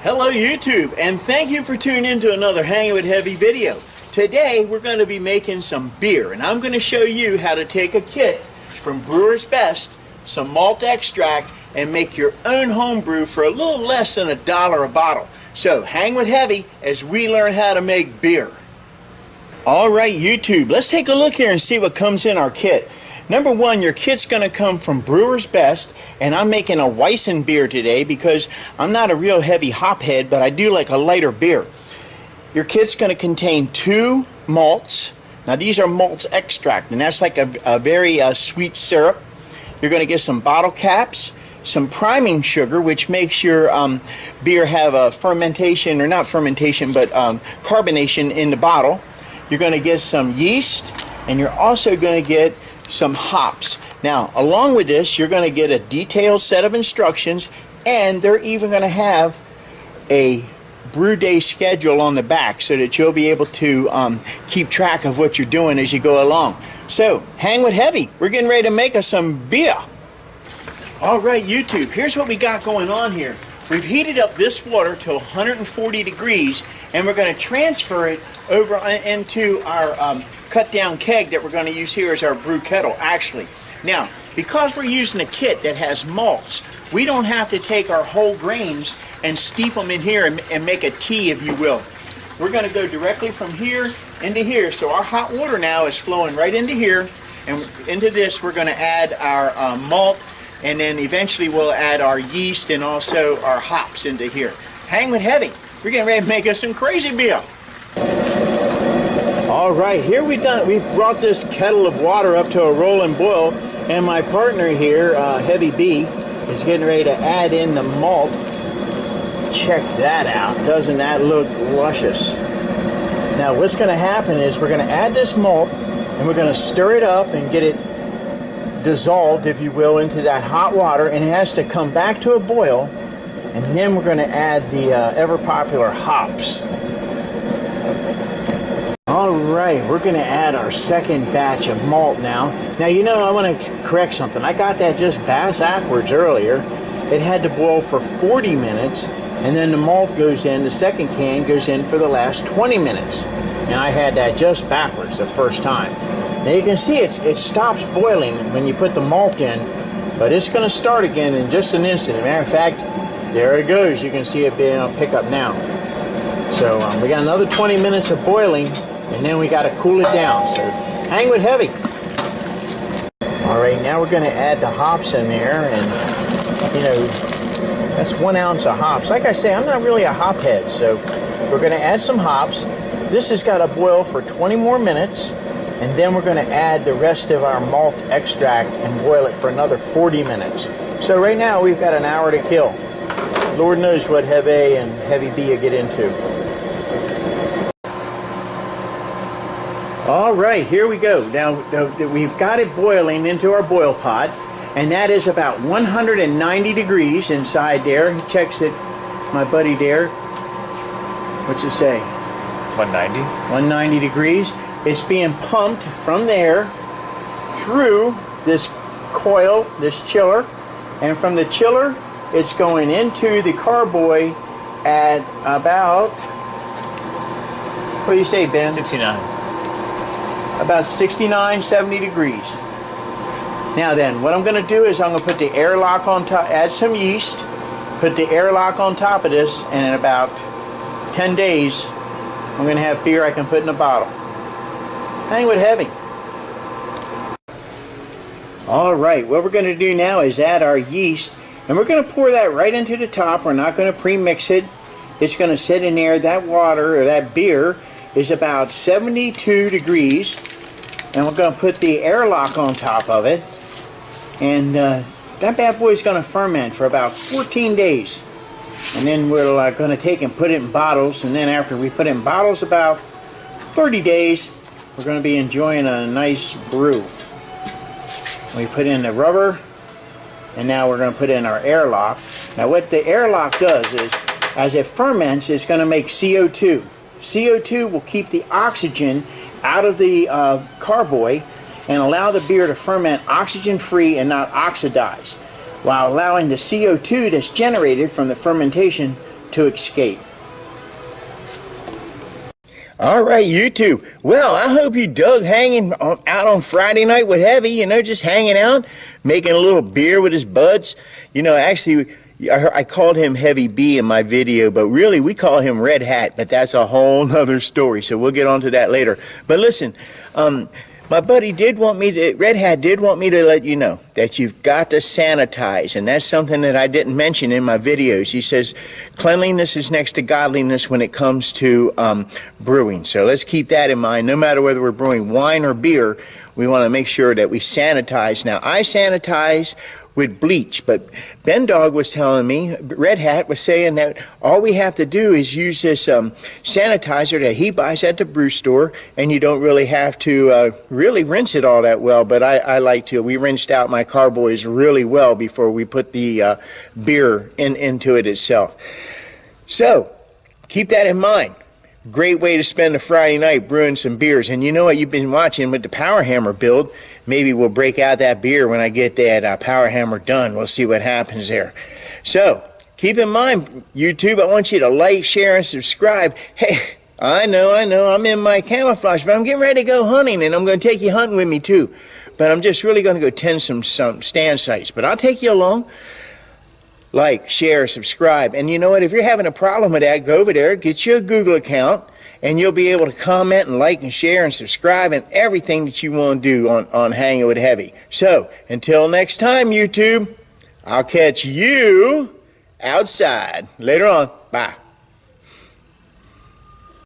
Hello YouTube, and thank you for tuning in to another Hanging with Heavy video. Today we're going to be making some beer, and I'm going to show you how to take a kit from Brewer's Best, some malt extract, and make your own home brew for a little less than $1 a bottle. So hang with Heavy as we learn how to make beer. Alright YouTube, let's take a look here and see what comes in our kit. Number one, your kit's going to come from Brewer's Best, and I'm making a Weissen beer today because I'm not a real heavy hop head, but I do like a lighter beer. Your kit's going to contain 2 malts. Now these are malts extract, and that's like a very sweet syrup. You're going to get some bottle caps, some priming sugar, which makes your beer have a fermentation, or not fermentation, but carbonation in the bottle. You're going to get some yeast, and you're also going to get some hops. Now, along with this, you're going to get a detailed set of instructions, and they're even going to have a brew day schedule on the back so that you'll be able to keep track of what you're doing as you go along. So, hang with Heavy. We're getting ready to make us some beer. Alright YouTube, here's what we got going on here. We've heated up this water to 140 degrees, and we're going to transfer it over into our cut down keg that we're going to use here as our brew kettle, actually. Now, because we're using a kit that has malts, we don't have to take our whole grains and steep them in here and make a tea, if you will. We're going to go directly from here into here. So our hot water now is flowing right into here, and into this we're going to add our malt, and then eventually we'll add our yeast and also our hops into here. Hang with Heavy. We're getting ready to make us some crazy beer. Alright, here we've brought this kettle of water up to a rolling boil, and my partner here, Heavy B, is getting ready to add in the malt. Check that out. Doesn't that look luscious? Now what's going to happen is we're going to add this malt, and we're going to stir it up and get it dissolved, if you will, into that hot water, and it has to come back to a boil, and then we're going to add the ever popular hops. Alright, we're going to add our second batch of malt now. Now, you know, I want to correct something. I got that just backwards earlier. It had to boil for 40 minutes, and then the malt goes in, the second can goes in for the last 20 minutes. And I had that just backwards the first time. Now you can see it stops boiling when you put the malt in, but it's going to start again in just an instant. As a matter of fact, there it goes. You can see it being able to pick up now. So we got another 20 minutes of boiling, and then we got to cool it down. So hang with Heavy. Alright, now we're going to add the hops in there, and you know, that's 1 ounce of hops. Like I say, I'm not really a hop head, so we're going to add some hops. This has got to boil for 20 more minutes, and then we're going to add the rest of our malt extract and boil it for another 40 minutes. So right now we've got an hour to kill. Lord knows what Heavy and Heavy B will get into. Alright, here we go. Now we've got it boiling into our boil pot, and that is about 190 degrees inside there. He checks it, my buddy there. What's it say? 190. 190 degrees. It's being pumped from there through this coil, this chiller, and from the chiller it's going into the carboy at about, what do you say, Ben? 69. About 69, 70 degrees. Now then, what I'm going to do is I'm going to put the airlock on top, add some yeast, put the airlock on top of this, and in about 10 days, I'm going to have beer I can put in a bottle. Hang with Heavy. Alright, what we're going to do now is add our yeast, and we're going to pour that right into the top. We're not going to pre-mix it. It's going to sit in there. That water, or that beer, is about 72 degrees, and we're going to put the airlock on top of it, and that bad boy is going to ferment for about 14 days, and then we're going to take and put it in bottles, and then after we put it in bottles about 30 days, we're going to be enjoying a nice brew. We put in the rubber, and now we're going to put in our airlock. Now what the airlock does is, as it ferments, it's going to make CO2. CO2 will keep the oxygen out of the carboy and allow the beer to ferment oxygen-free and not oxidize, while allowing the CO2 that's generated from the fermentation to escape. All right, YouTube. Well, I hope you dug hanging out on Friday night with Heavy, you know, just hanging out, making a little beer with his buds. You know, actually, I called him Heavy B in my video, but really we call him Red Hat, but that's a whole nother story, so we'll get on to that later. But listen, my buddy Red Hat did want me to let you know that you've got to sanitize, and that's something that I didn't mention in my videos. He says cleanliness is next to godliness when it comes to brewing. So let's keep that in mind. No matter whether we're brewing wine or beer, we want to make sure that we sanitize. Now, I sanitize with bleach, but Ben Dog was telling me, Red Hat was saying that all we have to do is use this sanitizer that he buys at the brew store, and you don't really have to really rinse it all that well, but I like to. We rinsed out my carboys really well before we put the beer into it itself. So, keep that in mind. Great way to spend a Friday night brewing some beers. And you know what you've been watching with the Power Hammer build. Maybe we'll break out that beer when I get that Power Hammer done. We'll see what happens there. So, keep in mind, YouTube, I want you to like, share, and subscribe. Hey, I know, I'm in my camouflage, but I'm getting ready to go hunting, and I'm going to take you hunting with me too. But I'm just really going to go tend some stand sites. But I'll take you along. Like, share, subscribe. And you know what? If you're having a problem with that, go over there, get you a Google account, and you'll be able to comment and like and share and subscribe and everything that you want to do on Hanging with Heavy. So, until next time, YouTube, I'll catch you outside. Later on. Bye.